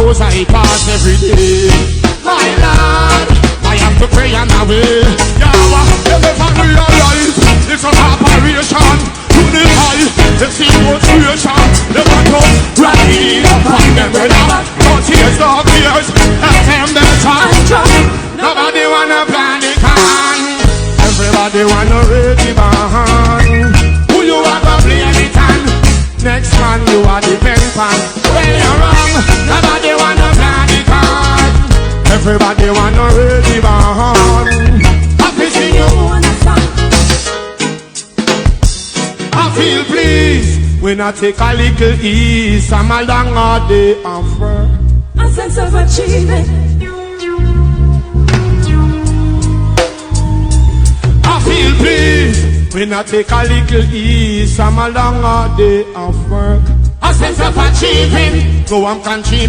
those I pass every day. My Lord, I have to pray on my way. Yahweh, they never realize it's an operation to the high. The situation, they want to rally upon them with our tears of tears. Help them time. Nobody wanna plan the can. Everybody wanna raise the band. Who you are gonna blame it on? Next man you are depend on. Well you're wrong. Nobody wanna plan the can. Everybody wanna raise the band. Happy see you. I feel pleased when I take a little ease. I'm a long day of work. A sense of achievement. I feel pleased when I take a little ease. I'm a long day of work. A sense of achieving. Go and contribute.